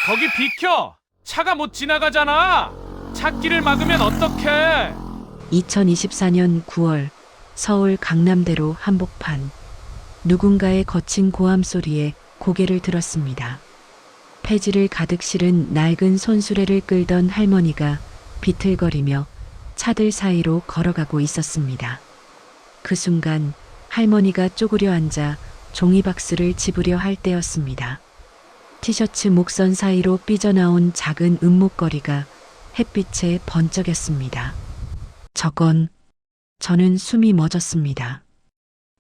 거기 비켜! 차가 못 지나가잖아! 차길을 막으면 어떡해! 2024년 9월 서울 강남대로 한복판. 누군가의 거친 고함 소리에 고개를 들었습니다. 폐지를 가득 실은 낡은 손수레를 끌던 할머니가 비틀거리며 차들 사이로 걸어가고 있었습니다. 그 순간 할머니가 쪼그려 앉아 종이박스를 집으려 할 때였습니다. 티셔츠 목선 사이로 삐져나온 작은 은목걸이가 햇빛에 번쩍였습니다. 저는 숨이 멎었습니다.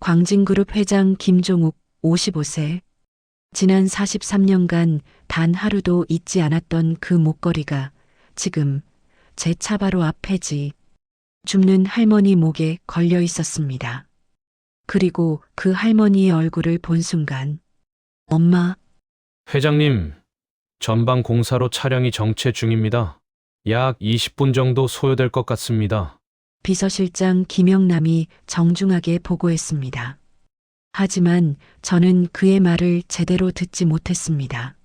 광진그룹 회장 김종욱 55세. 지난 43년간 단 하루도 잊지 않았던 그 목걸이가 지금 제 차 바로 앞 폐지 줍는 할머니 목에 걸려 있었습니다. 그리고 그 할머니의 얼굴을 본 순간 엄마. 회장님, 전방 공사로 차량이 정체 중입니다. 약 20분 정도 소요될 것 같습니다. 비서실장 김영남이 정중하게 보고했습니다. 하지만 저는 그의 말을 제대로 듣지 못했습니다.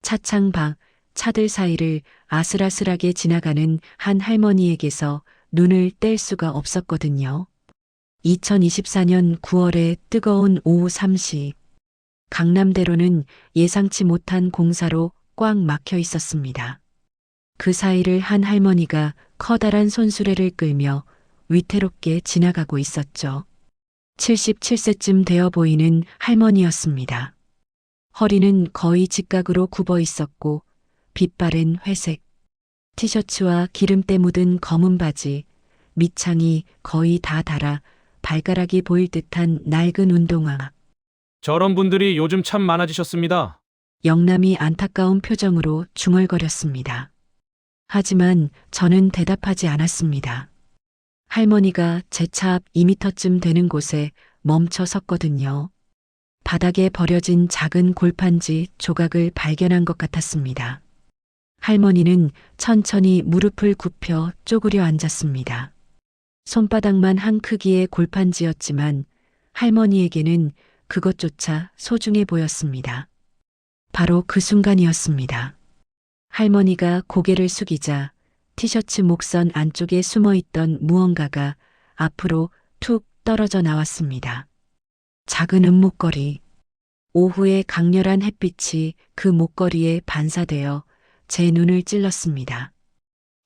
차창 밖 차들 사이를 아슬아슬하게 지나가는 한 할머니에게서 눈을 뗄 수가 없었거든요. 2024년 9월의 뜨거운 오후 3시, 강남대로는 예상치 못한 공사로 꽉 막혀 있었습니다. 그 사이를 한 할머니가 커다란 손수레를 끌며 위태롭게 지나가고 있었죠. 77세쯤 되어 보이는 할머니였습니다. 허리는 거의 직각으로 굽어 있었고 빛바랜 회색 티셔츠와 기름때 묻은 검은 바지, 밑창이 거의 다 닳아 발가락이 보일 듯한 낡은 운동화. 저런 분들이 요즘 참 많아지셨습니다. 영남이 안타까운 표정으로 중얼거렸습니다. 하지만 저는 대답하지 않았습니다. 할머니가 제 차 앞 2미터쯤 되는 곳에 멈춰 섰거든요. 바닥에 버려진 작은 골판지 조각을 발견한 것 같았습니다. 할머니는 천천히 무릎을 굽혀 쪼그려 앉았습니다. 손바닥만 한 크기의 골판지였지만 할머니에게는 그것조차 소중해 보였습니다. 바로 그 순간이었습니다. 할머니가 고개를 숙이자 티셔츠 목선 안쪽에 숨어있던 무언가가 앞으로 툭 떨어져 나왔습니다. 작은 은목걸이. 오후의 강렬한 햇빛이 그 목걸이에 반사되어 제 눈을 찔렀습니다.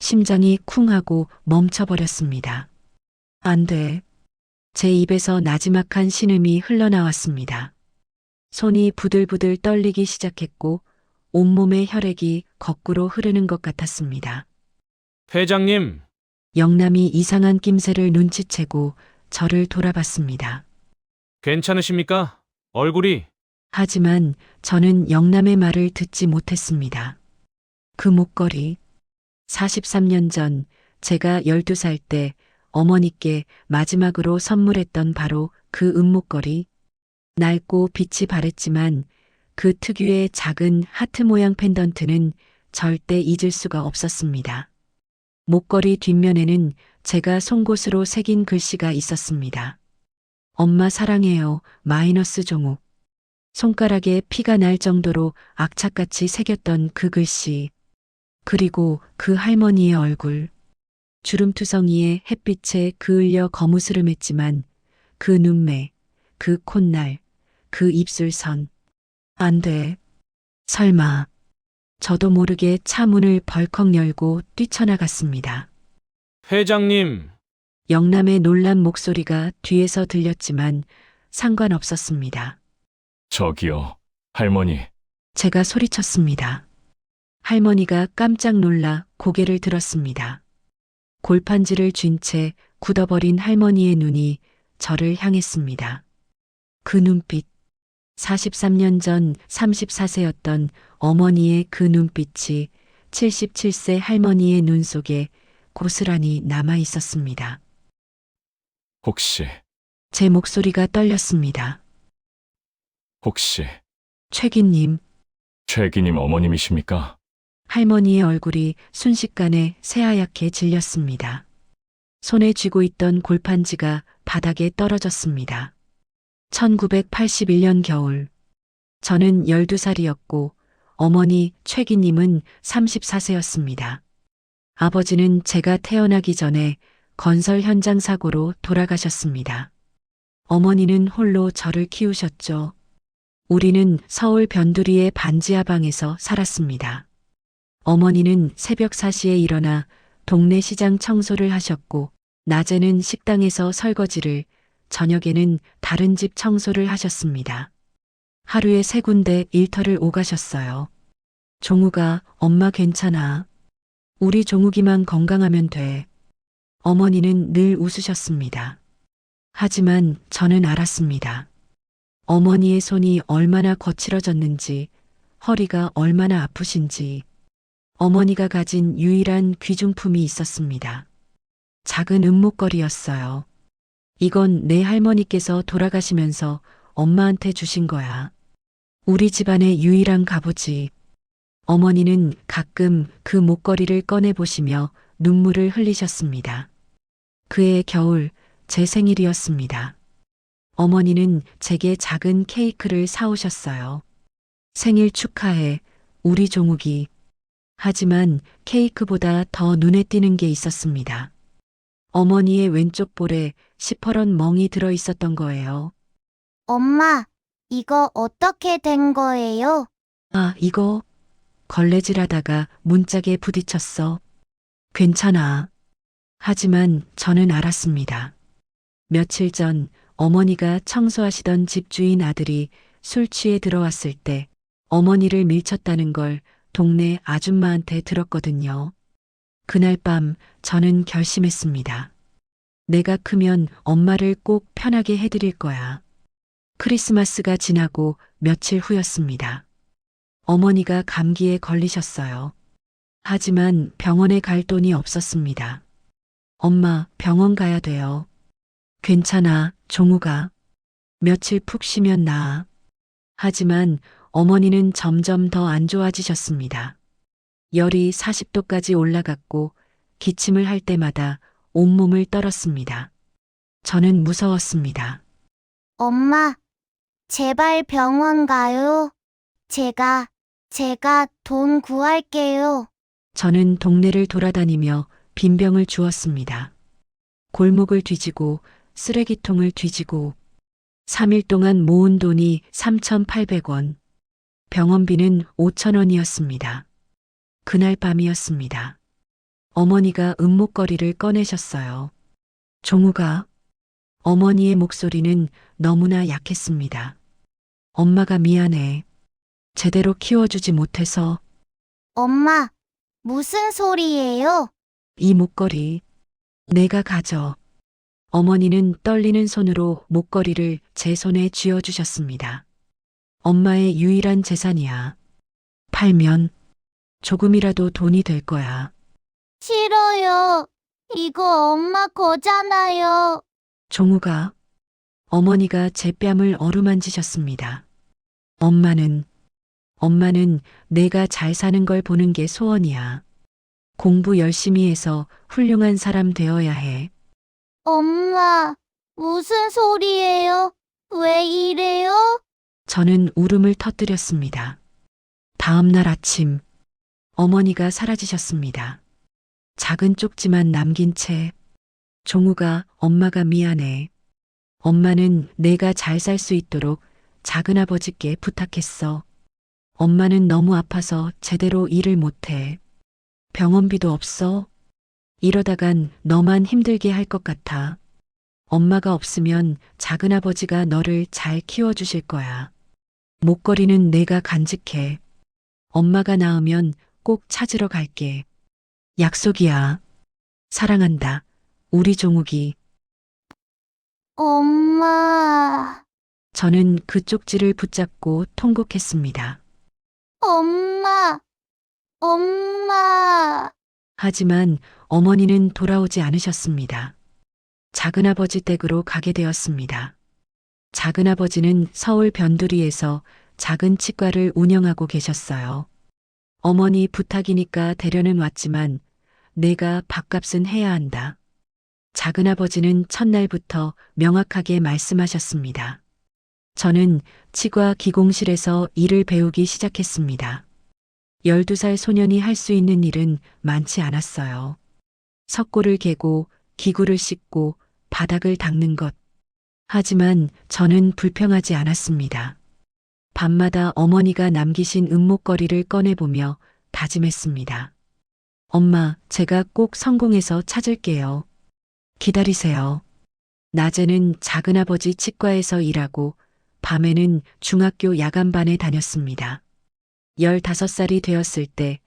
심장이 쿵 하고 멈춰버렸습니다. 안 돼. 제 입에서 나지막한 신음이 흘러나왔습니다. 손이 부들부들 떨리기 시작했고 온몸의 혈액이 거꾸로 흐르는 것 같았습니다. 회장님, 영남이 이상한 낌새를 눈치채고 저를 돌아봤습니다. 괜찮으십니까? 얼굴이. 하지만 저는 영남의 말을 듣지 못했습니다. 그 목걸이, 43년 전 제가 12살 때 어머니께 마지막으로 선물했던 바로 그 은목걸이. 낡고 빛이 바랬지만 그 특유의 작은 하트 모양 펜던트는 절대 잊을 수가 없었습니다. 목걸이 뒷면에는 제가 송곳으로 새긴 글씨가 있었습니다. 엄마 사랑해요, 마이너스 종욱. 손가락에 피가 날 정도로 악착같이 새겼던 그 글씨. 그리고 그 할머니의 얼굴. 주름투성이의 햇빛에 그을려 거무스름했지만 그 눈매, 그 콧날, 그 입술선. 안 돼. 설마. 저도 모르게 차 문을 벌컥 열고 뛰쳐나갔습니다. 회장님, 영남의 놀란 목소리가 뒤에서 들렸지만 상관없었습니다. 저기요, 할머니. 제가 소리쳤습니다. 할머니가 깜짝 놀라 고개를 들었습니다. 골판지를 쥔 채 굳어버린 할머니의 눈이 저를 향했습니다. 그 눈빛, 43년 전 34세였던 어머니의 그 눈빛이 77세 할머니의 눈 속에 고스란히 남아 있었습니다. 혹시 제 목소리가 떨렸습니다. 최기님. 최기님 어머님이십니까? 할머니의 얼굴이 순식간에 새하얗게 질렸습니다. 손에 쥐고 있던 골판지가 바닥에 떨어졌습니다. 1981년 겨울, 저는 12살이었고 어머니 최기님은 34세였습니다. 아버지는 제가 태어나기 전에 건설 현장 사고로 돌아가셨습니다. 어머니는 홀로 저를 키우셨죠. 우리는 서울 변두리의 반지하방에서 살았습니다. 어머니는 새벽 4시에 일어나 동네 시장 청소를 하셨고, 낮에는 식당에서 설거지를, 저녁에는 다른 집 청소를 하셨습니다. 하루에 3군데 일터를 오가셨어요. 종우가, 엄마 괜찮아. 우리 종욱이만 건강하면 돼. 어머니는 늘 웃으셨습니다. 하지만 저는 알았습니다. 어머니의 손이 얼마나 거칠어졌는지, 허리가 얼마나 아프신지. 어머니가 가진 유일한 귀중품이 있었습니다. 작은 은목걸이였어요. 이건 내 할머니께서 돌아가시면서 엄마한테 주신 거야. 우리 집안의 유일한 갑오지. 어머니는 가끔 그 목걸이를 꺼내보시며 눈물을 흘리셨습니다. 그해 겨울 제 생일이었습니다. 어머니는 제게 작은 케이크를 사오셨어요. 생일 축하해, 우리 종욱이. 하지만 케이크보다 더 눈에 띄는 게 있었습니다. 어머니의 왼쪽 볼에 시퍼런 멍이 들어 있었던 거예요. 엄마, 이거 어떻게 된 거예요? 아, 이거 걸레질하다가 문짝에 부딪혔어. 괜찮아. 하지만 저는 알았습니다. 며칠 전 어머니가 청소하시던 집주인 아들이 술 취해 들어왔을 때 어머니를 밀쳤다는 걸 동네 아줌마한테 들었거든요. 그날 밤 저는 결심했습니다. 내가 크면 엄마를 꼭 편하게 해드릴 거야. 크리스마스가 지나고 며칠 후였습니다. 어머니가 감기에 걸리셨어요. 하지만 병원에 갈 돈이 없었습니다. 엄마, 병원 가야 돼요. 괜찮아, 종우가. 며칠 푹 쉬면 나아. 하지만 어머니는 점점 더 안 좋아지셨습니다. 열이 40도까지 올라갔고 기침을 할 때마다 온몸을 떨었습니다. 저는 무서웠습니다. 엄마, 제발 병원 가요. 제가 돈 구할게요. 저는 동네를 돌아다니며 빈병을 주었습니다. 골목을 뒤지고 쓰레기통을 뒤지고 3일 동안 모은 돈이 3,800원. 병원비는 5,000원이었습니다. 그날 밤이었습니다. 어머니가 은목걸이를 꺼내셨어요. 종우가. 어머니의 목소리는 너무나 약했습니다. 엄마가 미안해. 제대로 키워주지 못해서. 엄마, 무슨 소리예요? 이 목걸이 내가 가져. 어머니는 떨리는 손으로 목걸이를 제 손에 쥐어주셨습니다. 엄마의 유일한 재산이야. 팔면 조금이라도 돈이 될 거야. 싫어요. 이거 엄마 거잖아요. 종우가. 어머니가 제 뺨을 어루만지셨습니다. 엄마는 내가 잘 사는 걸 보는 게 소원이야. 공부 열심히 해서 훌륭한 사람 되어야 해. 엄마, 무슨 소리예요? 왜 이래요? 저는 울음을 터뜨렸습니다. 다음 날 아침, 어머니가 사라지셨습니다. 작은 쪽지만 남긴 채. 종우가, 엄마가 미안해. 엄마는 내가 잘 살 수 있도록 작은아버지께 부탁했어. 엄마는 너무 아파서 제대로 일을 못해. 병원비도 없어. 이러다간 너만 힘들게 할 것 같아. 엄마가 없으면 작은아버지가 너를 잘 키워주실 거야. 목걸이는 내가 간직해. 엄마가 나으면 꼭 찾으러 갈게. 약속이야. 사랑한다. 우리 종욱이. 엄마, 저는 그 쪽지를 붙잡고 통곡했습니다. 엄마. 하지만 어머니는 돌아오지 않으셨습니다. 작은아버지 댁으로 가게 되었습니다. 작은아버지는 서울 변두리에서 작은 치과를 운영하고 계셨어요. 어머니 부탁이니까 데려는 왔지만 내가 밥값은 해야 한다. 작은아버지는 첫날부터 명확하게 말씀하셨습니다. 저는 치과 기공실에서 일을 배우기 시작했습니다. 12살 소년이 할 수 있는 일은 많지 않았어요. 석고를 개고 기구를 씻고 바닥을 닦는 것. 하지만 저는 불평하지 않았습니다. 밤마다 어머니가 남기신 은목걸이를 꺼내보며 다짐했습니다. 엄마, 제가 꼭 성공해서 찾을게요. 기다리세요. 낮에는 작은아버지 치과에서 일하고 밤에는 중학교 야간반에 다녔습니다. 15살이 되었을 때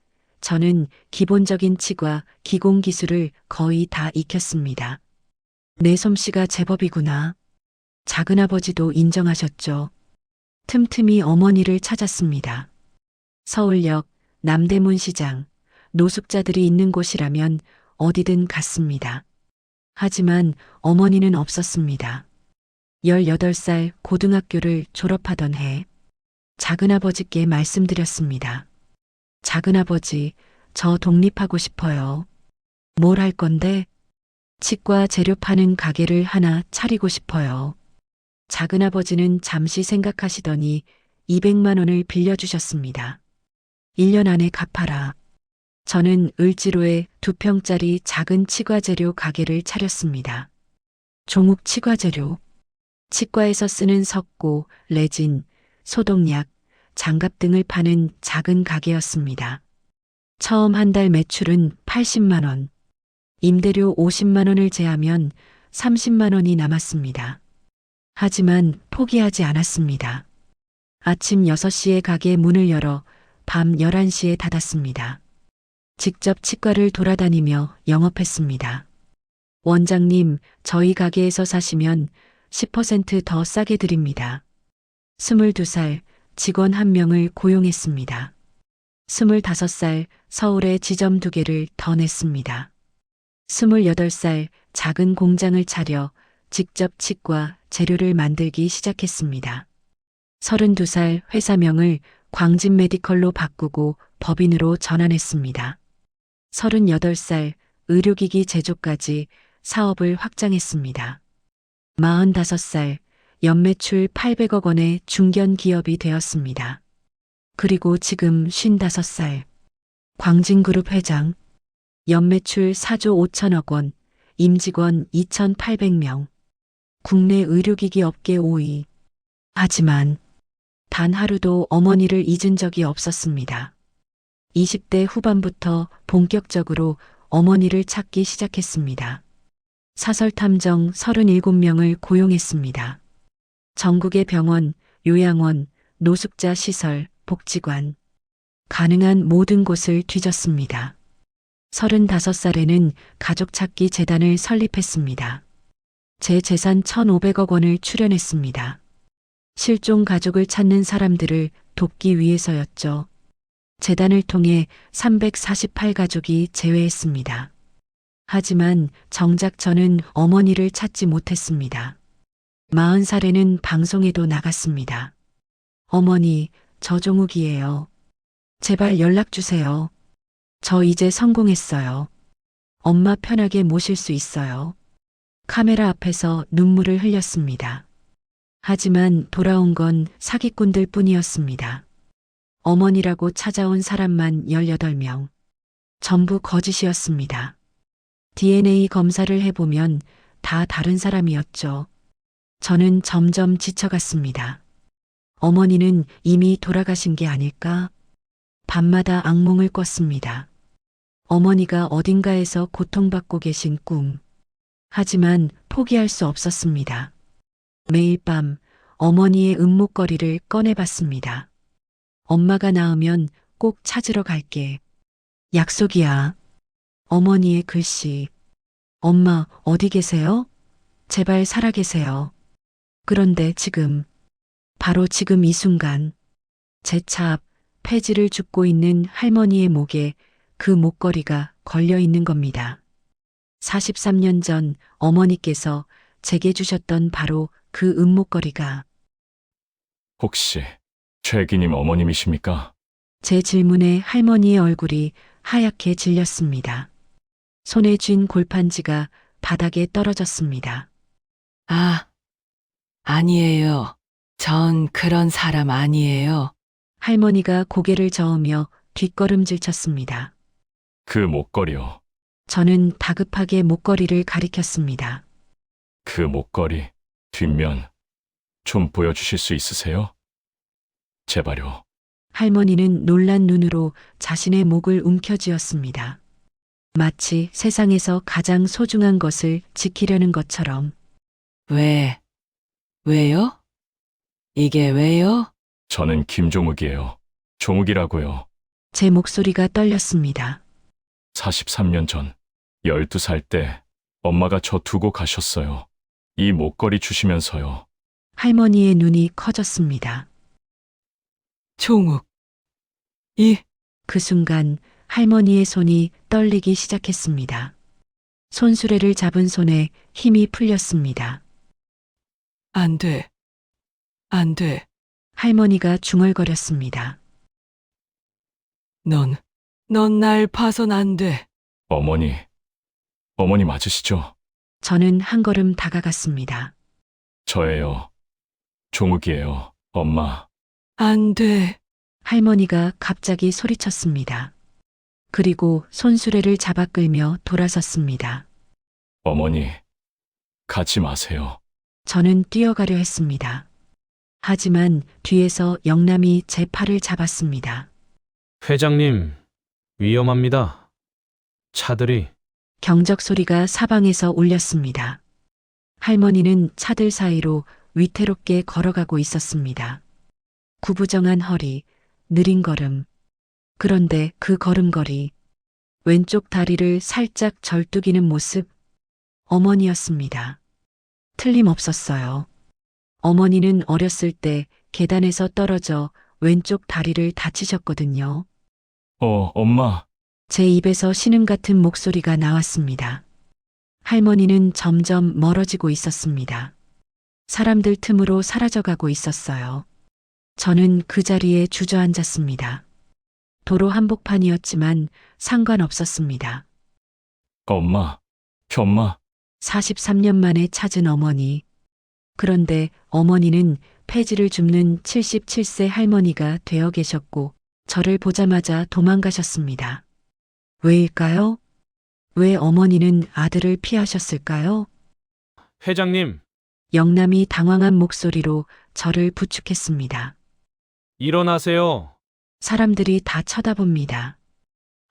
저는 기본적인 치과 기공 기술을 거의 다 익혔습니다. 내 솜씨가 제법이구나. 작은아버지도 인정하셨죠. 틈틈이 어머니를 찾았습니다. 서울역, 남대문 시장, 노숙자들이 있는 곳이라면 어디든 갔습니다. 하지만 어머니는 없었습니다. 18살 고등학교를 졸업하던 해 작은아버지께 말씀드렸습니다. 작은아버지, 저 독립하고 싶어요. 뭘 할 건데? 치과 재료 파는 가게를 하나 차리고 싶어요. 작은아버지는 잠시 생각하시더니 200만 원을 빌려주셨습니다. 1년 안에 갚아라. 저는 을지로에 2평짜리 작은 치과재료 가게를 차렸습니다. 종욱 치과재료. 치과에서 쓰는 석고, 레진, 소독약, 장갑 등을 파는 작은 가게였습니다. 처음 한 달 매출은 80만 원. 임대료 50만 원을 제하면 30만 원이 남았습니다. 하지만 포기하지 않았습니다. 아침 6시에 가게 문을 열어 밤 11시에 닫았습니다. 직접 치과를 돌아다니며 영업했습니다. 원장님, 저희 가게에서 사시면 10% 더 싸게 드립니다. 22살 직원 1명을 고용했습니다. 25살 서울에 지점 2개를 더 냈습니다. 28살 작은 공장을 차려 직접 치과 재료를 만들기 시작했습니다. 32살 회사명을 광진 메디컬로 바꾸고 법인으로 전환했습니다. 38살 의료기기 제조까지 사업을 확장했습니다. 45살 연매출 800억 원의 중견 기업이 되었습니다. 그리고 지금 55살 광진그룹 회장, 연매출 4조 5천억 원, 임직원 2,800명, 국내 의료기기 업계 5위. 하지만 단 하루도 어머니를 잊은 적이 없었습니다. 20대 후반부터 본격적으로 어머니를 찾기 시작했습니다. 사설탐정 37명을 고용했습니다. 전국의 병원, 요양원, 노숙자 시설, 복지관, 가능한 모든 곳을 뒤졌습니다. 35살에는 가족찾기 재단을 설립했습니다. 제 재산 1,500억 원을 출연했습니다. 실종 가족을 찾는 사람들을 돕기 위해서였죠. 재단을 통해 348가족이 재회했습니다. 하지만 정작 저는 어머니를 찾지 못했습니다. 40살에는 방송에도 나갔습니다. 어머니, 저 종욱이에요. 제발 연락 주세요. 저 이제 성공했어요. 엄마 편하게 모실 수 있어요. 카메라 앞에서 눈물을 흘렸습니다. 하지만 돌아온 건 사기꾼들 뿐이었습니다. 어머니라고 찾아온 사람만 18명. 전부 거짓이었습니다. DNA 검사를 해보면 다 다른 사람이었죠. 저는 점점 지쳐갔습니다. 어머니는 이미 돌아가신 게 아닐까? 밤마다 악몽을 꿨습니다. 어머니가 어딘가에서 고통받고 계신 꿈. 하지만 포기할 수 없었습니다. 매일 밤 어머니의 은목걸이를 꺼내봤습니다. 엄마가 나으면 꼭 찾으러 갈게. 약속이야. 어머니의 글씨. 엄마, 어디 계세요? 제발 살아계세요. 그런데 지금, 바로 지금 이 순간, 제 차 앞 폐지를 줍고 있는 할머니의 목에 그 목걸이가 걸려 있는 겁니다. 43년 전 어머니께서 제게 주셨던 바로 그 은목걸이가. 혹시 최기님 어머님이십니까? 제 질문에 할머니의 얼굴이 하얗게 질렸습니다. 손에 쥔 골판지가 바닥에 떨어졌습니다. 아, 아니에요. 전 그런 사람 아니에요. 할머니가 고개를 저으며 뒷걸음질 쳤습니다. 그 목걸이요. 저는 다급하게 목걸이를 가리켰습니다. 그 목걸이 뒷면 좀 보여주실 수 있으세요? 제발요. 할머니는 놀란 눈으로 자신의 목을 움켜쥐었습니다. 마치 세상에서 가장 소중한 것을 지키려는 것처럼. 왜요? 이게 왜요? 저는 김종욱이에요. 종욱이라고요. 제 목소리가 떨렸습니다. 43년 전 12살 때 엄마가 저 두고 가셨어요. 이 목걸이 주시면서요. 할머니의 눈이 커졌습니다. 종욱. 그 순간 할머니의 손이 떨리기 시작했습니다. 손수레를 잡은 손에 힘이 풀렸습니다. 안 돼. 할머니가 중얼거렸습니다. 넌 날 봐선 안 돼. 어머니 맞으시죠? 저는 한 걸음 다가갔습니다. 저예요. 종욱이에요. 엄마. 안 돼. 할머니가 갑자기 소리쳤습니다. 그리고 손수레를 잡아 끌며 돌아섰습니다. 어머니, 가지 마세요. 저는 뛰어가려 했습니다. 하지만 뒤에서 영남이 제 팔을 잡았습니다. 회장님, 위험합니다. 차들이. 경적 소리가 사방에서 울렸습니다. 할머니는 차들 사이로 위태롭게 걸어가고 있었습니다. 구부정한 허리, 느린 걸음. 그런데 그 걸음걸이, 왼쪽 다리를 살짝 절뚝이는 모습, 어머니였습니다. 틀림없었어요. 어머니는 어렸을 때 계단에서 떨어져 왼쪽 다리를 다치셨거든요. 엄마. 제 입에서 신음 같은 목소리가 나왔습니다. 할머니는 점점 멀어지고 있었습니다. 사람들 틈으로 사라져가고 있었어요. 저는 그 자리에 주저앉았습니다. 도로 한복판이었지만 상관없었습니다. 엄마. 43년 만에 찾은 어머니. 그런데 어머니는 폐지를 줍는 77세 할머니가 되어 계셨고 저를 보자마자 도망가셨습니다. 왜일까요? 왜 어머니는 아들을 피하셨을까요? 회장님, 영남이 당황한 목소리로 저를 부축했습니다. 일어나세요. 사람들이 다 쳐다봅니다.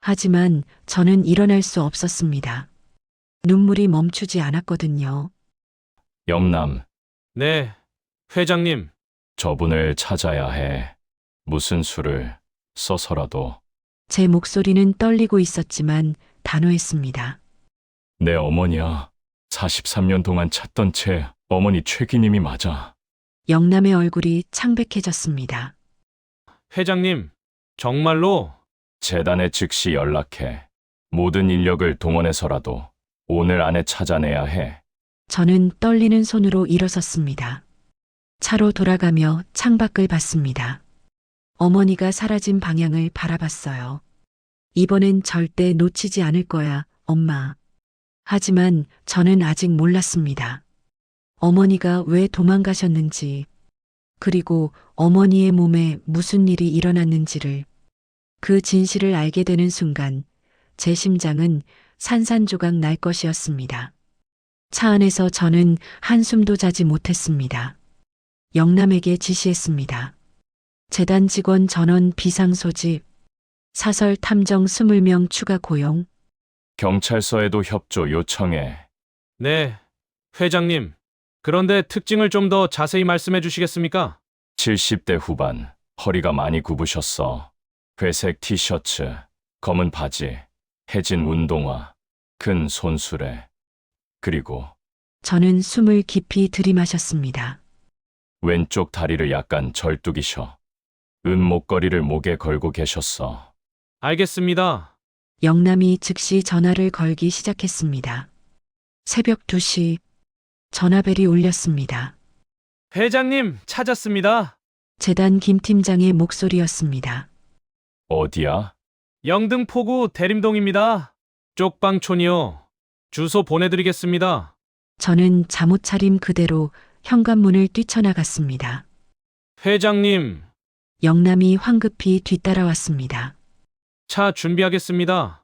하지만 저는 일어날 수 없었습니다. 눈물이 멈추지 않았거든요. 영남, 네, 회장님. 저분을 찾아야 해. 무슨 수를 써서라도. 제 목소리는 떨리고 있었지만 단호했습니다. 내 어머니야. 43년 동안 찾던 채 어머니 최기님이 맞아. 영남의 얼굴이 창백해졌습니다. 회장님, 정말로? 재단에 즉시 연락해. 모든 인력을 동원해서라도 오늘 안에 찾아내야 해. 저는 떨리는 손으로 일어섰습니다. 차로 돌아가며 창밖을 봤습니다. 어머니가 사라진 방향을 바라봤어요. 이번엔 절대 놓치지 않을 거야, 엄마. 하지만 저는 아직 몰랐습니다. 어머니가 왜 도망가셨는지, 그리고 어머니의 몸에 무슨 일이 일어났는지를, 그 진실을 알게 되는 순간 제 심장은 산산조각 날 것이었습니다. 차 안에서 저는 한숨도 자지 못했습니다. 영남에게 지시했습니다. 재단 직원 전원 비상 소집, 사설 탐정 20명 추가 고용. 경찰서에도 협조 요청해. 네, 회장님. 그런데 특징을 좀 더 자세히 말씀해 주시겠습니까? 70대 후반, 허리가 많이 굽으셨어. 회색 티셔츠, 검은 바지, 해진 운동화, 큰 손수레. 그리고 저는 숨을 깊이 들이마셨습니다. 왼쪽 다리를 약간 절뚝이셔. 은 목걸이를 목에 걸고 계셨어. 알겠습니다. 영남이 즉시 전화를 걸기 시작했습니다. 새벽 2시 전화벨이 울렸습니다. 회장님, 찾았습니다. 재단 김 팀장의 목소리였습니다. 어디야? 영등포구 대림동입니다. 쪽방촌이요. 주소 보내드리겠습니다. 저는 잠옷 차림 그대로 현관문을 뛰쳐나갔습니다. 회장님, 영남이 황급히 뒤따라왔습니다. 차 준비하겠습니다.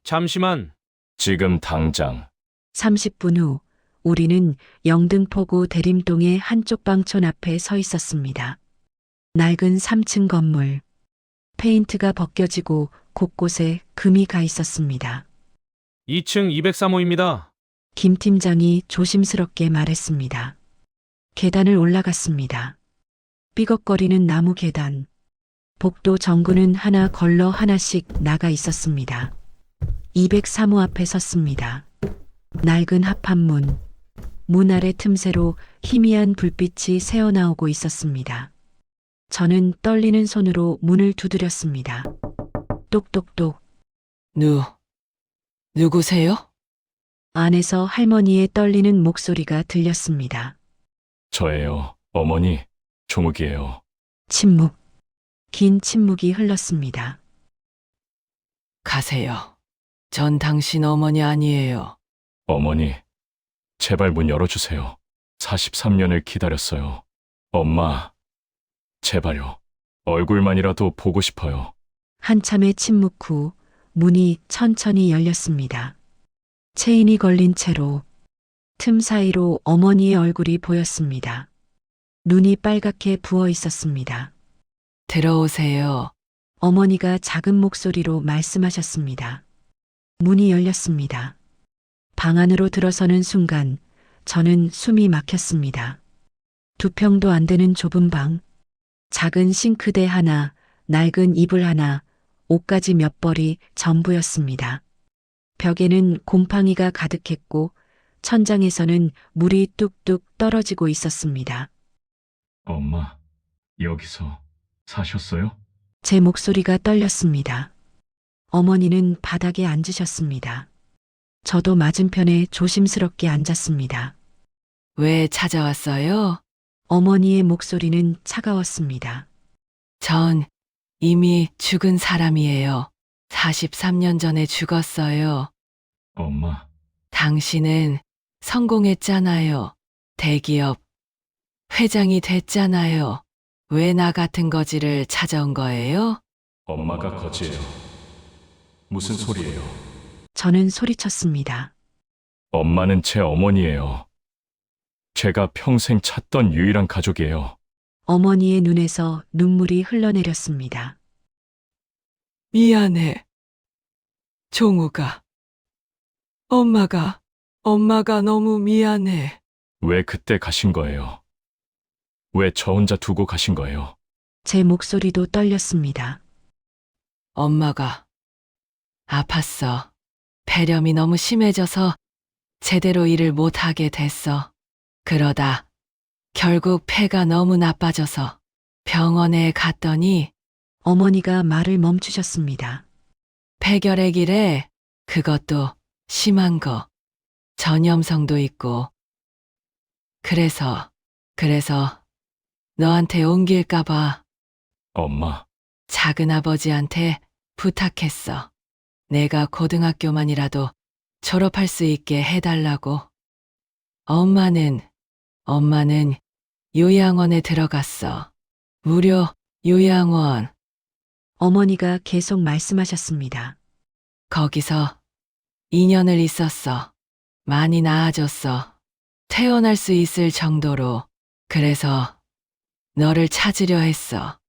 잠시만. 지금 당장. 30분 후 우리는 영등포구 대림동의 한쪽 방촌 앞에 서 있었습니다. 낡은 3층 건물. 페인트가 벗겨지고 곳곳에 금이 가 있었습니다. 2층 203호입니다. 김 팀장이 조심스럽게 말했습니다. 계단을 올라갔습니다. 삐걱거리는 나무 계단. 복도 전구는 하나 걸러 하나씩 나가 있었습니다. 203호 앞에 섰습니다. 낡은 합판문. 문 아래 틈새로 희미한 불빛이 새어나오고 있었습니다. 저는 떨리는 손으로 문을 두드렸습니다. 똑똑똑. 누구세요? 안에서 할머니의 떨리는 목소리가 들렸습니다. 저예요. 어머니, 종욱이에요. 침묵. 긴 침묵이 흘렀습니다. 가세요. 전 당신 어머니 아니에요. 어머니, 제발 문 열어주세요. 43년을 기다렸어요. 엄마, 제발요. 얼굴만이라도 보고 싶어요. 한참의 침묵 후 문이 천천히 열렸습니다. 체인이 걸린 채로 틈 사이로 어머니의 얼굴이 보였습니다. 눈이 빨갛게 부어 있었습니다. 들어오세요. 어머니가 작은 목소리로 말씀하셨습니다. 문이 열렸습니다. 방 안으로 들어서는 순간 저는 숨이 막혔습니다. 2평도 안 되는 좁은 방, 작은 싱크대 하나, 낡은 이불 하나, 옷가지 몇 벌이 전부였습니다. 벽에는 곰팡이가 가득했고 천장에서는 물이 뚝뚝 떨어지고 있었습니다. 엄마, 여기서 사셨어요? 제 목소리가 떨렸습니다. 어머니는 바닥에 앉으셨습니다. 저도 맞은편에 조심스럽게 앉았습니다. 왜 찾아왔어요? 어머니의 목소리는 차가웠습니다. 전 이미 죽은 사람이에요. 43년 전에 죽었어요. 엄마, 당신은 성공했잖아요. 대기업 회장이 됐잖아요. 왜 나 같은 거지를 찾아온 거예요? 엄마가 거지예요. 무슨 소리예요? 저는 소리쳤습니다. 엄마는 제 어머니예요. 제가 평생 찾던 유일한 가족이에요. 어머니의 눈에서 눈물이 흘러내렸습니다. 미안해. 종우가. 엄마가 너무 미안해. 왜 그때 가신 거예요? 왜 저 혼자 두고 가신 거예요? 제 목소리도 떨렸습니다. 엄마가 아팠어. 폐렴이 너무 심해져서 제대로 일을 못하게 됐어. 그러다 결국 폐가 너무 나빠져서 병원에 갔더니 어머니가 말을 멈추셨습니다. 폐결핵이래. 그것도 심한 거. 전염성도 있고. 그래서 너한테 옮길까봐 엄마, 작은아버지한테 부탁했어. 내가 고등학교만이라도 졸업할 수 있게 해달라고. 엄마는 요양원에 들어갔어. 무료 요양원. 어머니가 계속 말씀하셨습니다. 거기서 2년을 있었어. 많이 나아졌어. 퇴원할 수 있을 정도로. 그래서 너를 찾으려 했어.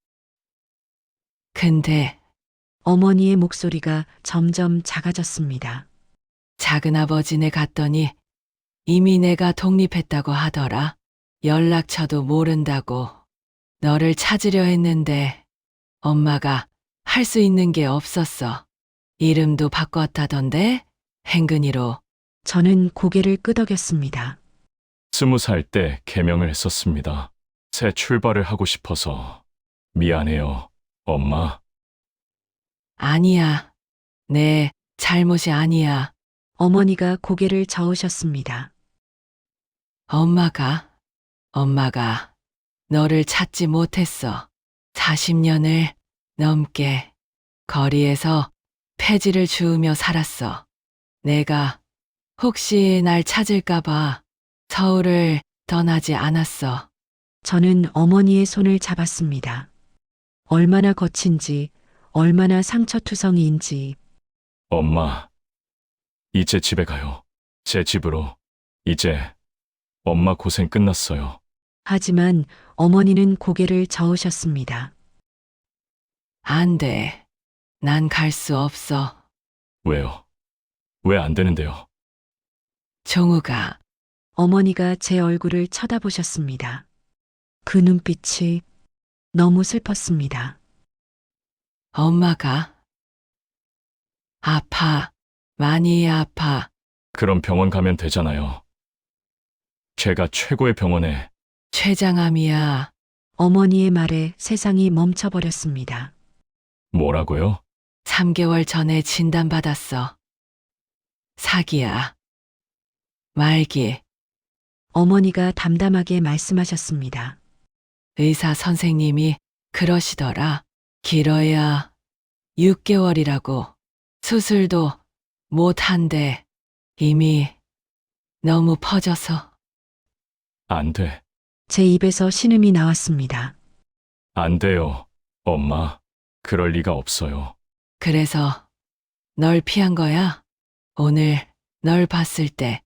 근데 어머니의 목소리가 점점 작아졌습니다. 작은아버지네 갔더니 이미 내가 독립했다고 하더라. 연락처도 모른다고. 너를 찾으려 했는데 엄마가 할 수 있는 게 없었어. 이름도 바꿨다던데? 행근이로. 저는 고개를 끄덕였습니다. 20살 때 개명을 했었습니다. 새 출발을 하고 싶어서. 미안해요, 엄마. 아니야. 내 잘못이 아니야. 어머니가 고개를 저으셨습니다. 엄마가 너를 찾지 못했어. 40년을 넘게 거리에서 폐지를 주우며 살았어. 내가 혹시 날 찾을까봐 서울을 떠나지 않았어. 저는 어머니의 손을 잡았습니다. 얼마나 거친지 얼마나 상처투성이인지. 엄마, 이제 집에 가요. 제 집으로. 이제 엄마 고생 끝났어요. 하지만 어머니는 고개를 저으셨습니다. 안 돼. 난 갈 수 없어. 왜요? 왜 안 되는데요? 종우가 어머니가 제 얼굴을 쳐다보셨습니다. 그 눈빛이 너무 슬펐습니다. 엄마가 아파. 많이 아파. 그럼 병원 가면 되잖아요. 제가 최고의 병원에. 췌장암이야. 어머니의 말에 세상이 멈춰버렸습니다. 뭐라고요? 3개월 전에 진단받았어. 사기야. 말기. 어머니가 담담하게 말씀하셨습니다. 의사 선생님이 그러시더라. 길어야 6개월이라고. 수술도 못 한대. 이미 너무 퍼져서. 안 돼. 제 입에서 신음이 나왔습니다. 안 돼요. 엄마, 그럴 리가 없어요. 그래서 널 피한 거야? 오늘 널 봤을 때 내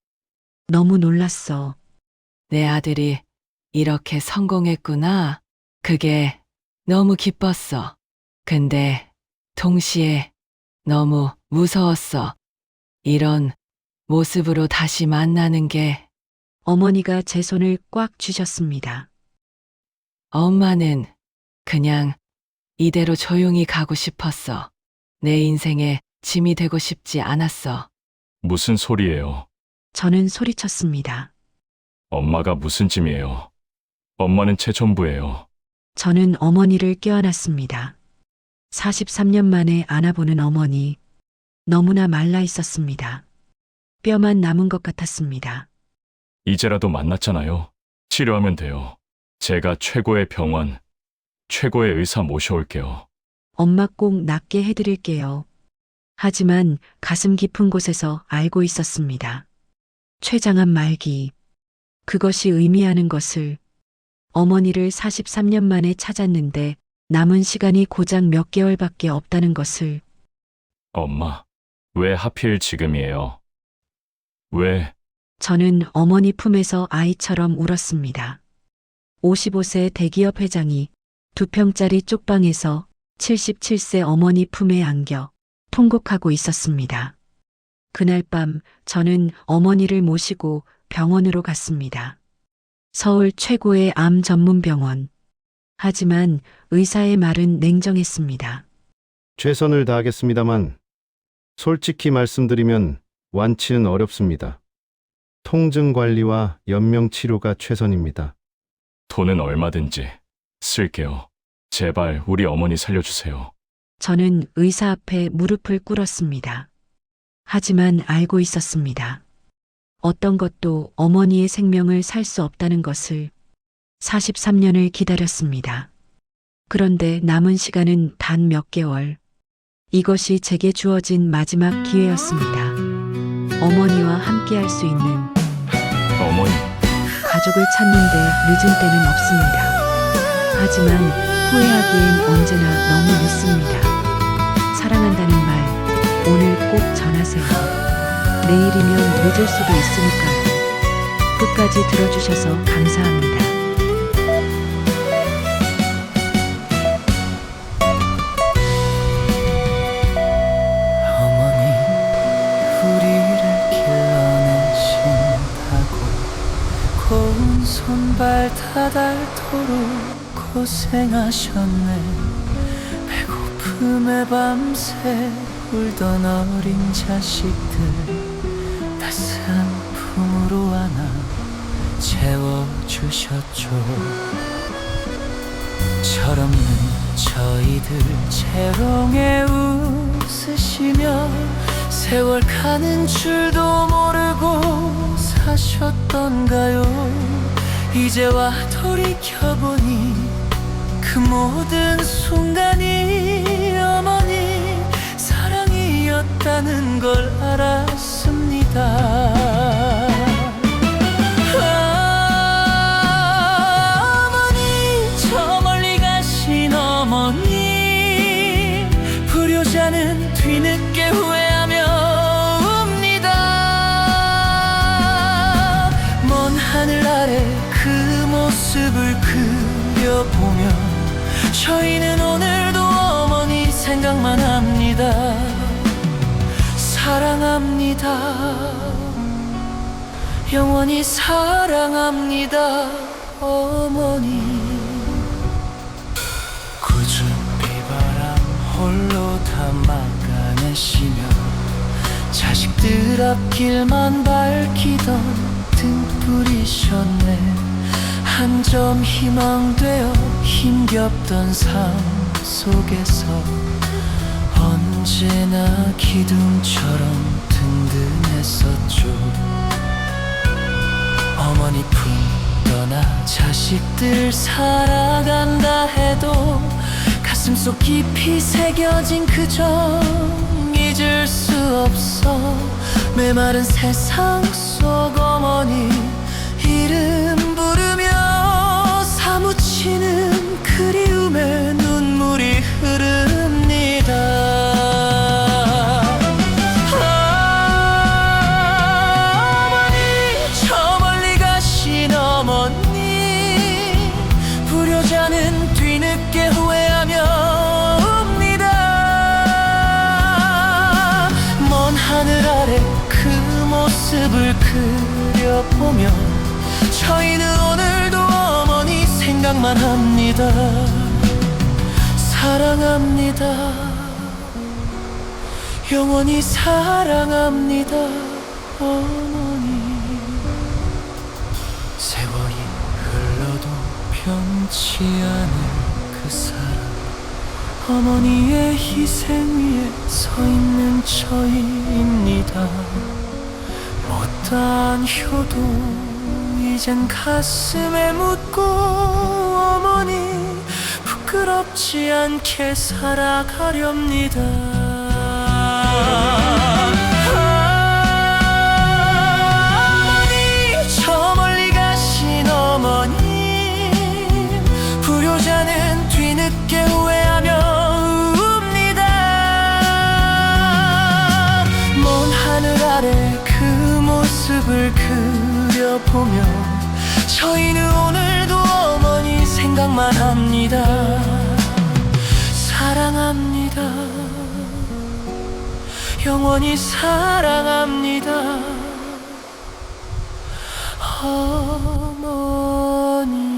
너무 놀랐어. 아들이 이렇게 성공했구나. 그게 너무 기뻤어. 근데 동시에 너무 무서웠어. 이런 모습으로 다시 만나는 게. 어머니가 제 손을 꽉 쥐셨습니다. 엄마는 그냥 이대로 조용히 가고 싶었어. 내 인생에 짐이 되고 싶지 않았어. 무슨 소리예요? 저는 소리쳤습니다. 엄마가 무슨 짐이에요? 엄마는 제 전부예요. 저는 어머니를 껴안았습니다. 43년 만에 안아보는 어머니. 너무나 말라 있었습니다. 뼈만 남은 것 같았습니다. 이제라도 만났잖아요. 치료하면 돼요. 제가 최고의 병원, 최고의 의사 모셔올게요. 엄마 꼭 낫게 해드릴게요. 하지만 가슴 깊은 곳에서 알고 있었습니다. 췌장암 말기. 그것이 의미하는 것을. 어머니를 43년 만에 찾았는데 남은 시간이 고작 몇 개월밖에 없다는 것을. 엄마, 왜 하필 지금이에요? 왜? 저는 어머니 품에서 아이처럼 울었습니다. 55세 대기업 회장이 2평짜리 쪽방에서 77세 어머니 품에 안겨 통곡하고 있었습니다. 그날 밤 저는 어머니를 모시고 병원으로 갔습니다. 서울 최고의 암 전문 병원. 하지만 의사의 말은 냉정했습니다. 최선을 다하겠습니다만 솔직히 말씀드리면 완치는 어렵습니다. 통증 관리와 연명 치료가 최선입니다. 돈은 얼마든지 쓸게요. 제발 우리 어머니 살려주세요. 저는 의사 앞에 무릎을 꿇었습니다. 하지만 알고 있었습니다. 어떤 것도 어머니의 생명을 살 수 없다는 것을. 43년을 기다렸습니다. 그런데 남은 시간은 단 몇 개월. 이것이 제게 주어진 마지막 기회였습니다. 어머니와 함께할 수 있는. 어머니, 가족을 찾는데 늦은 때는 없습니다. 하지만 후회하기엔 언제나 너무 늦습니다. 사랑한다는 말 오늘 꼭 전하세요. 내일이면 늦을 수도 있으니까요. 끝까지 들어주셔서 감사합니다. 어머니 우리를 길러내신다고 고운 손발 다닳도록 고생하셨네. 배고픔에 밤새 울던 어린 자식들 따스한 품으로 안아 채워주셨죠. 철없는 저희들 재롱에 웃으시며 세월 가는 줄도 모르고 사셨던가요. 이제와 돌이켜보니 그 모든 순간이 어머니 사랑이었다는 걸 알았습니다. 어머니, 저 멀리 가신 어머니, 저희는 오늘도 어머니 생각만 합니다. 사랑합니다. 영원히 사랑합니다. 어머니. 굳은 비바람 홀로 다 막아내시며 자식들 앞길만 밝히던 등불이셨네. 한 점 희망되어 힘겹던 삶 속에서 언제나 기둥처럼 든든했었죠. 어머니 품 떠나 자식들 살아간다 해도 가슴속 깊이 새겨진 그 정 잊을 수 없어. 메마른 세상 속 어머니 이름 부르며 사무치는 그리움에 눈물이 흐릅니다. 어머니, 저 멀리 가신 어머니, 불효자는 뒤늦게 후회하며 옵니다. 먼 하늘 아래 그 모습을 그려보며 저희는 오늘도 어머니 생각만 합니다. 사랑합니다. 영원히 사랑합니다. 어머니. 세월이 흘러도 변치 않을 그 사랑, 어머니의 희생 위에 서 있는 저희입니다. 못다한 효도 이젠 가슴에 묻고 어머니 부끄럽지 않게 살아가렵니다. 어머니, 저 멀리 가신 어머니, 불효자는 뒤늦게 후회하며 웁니다. 먼 하늘 아래 그 모습을 그려보며 저희는 오늘도 어머니 생각만 합니다. 사랑합니다. 영원히 사랑합니다. 어머니.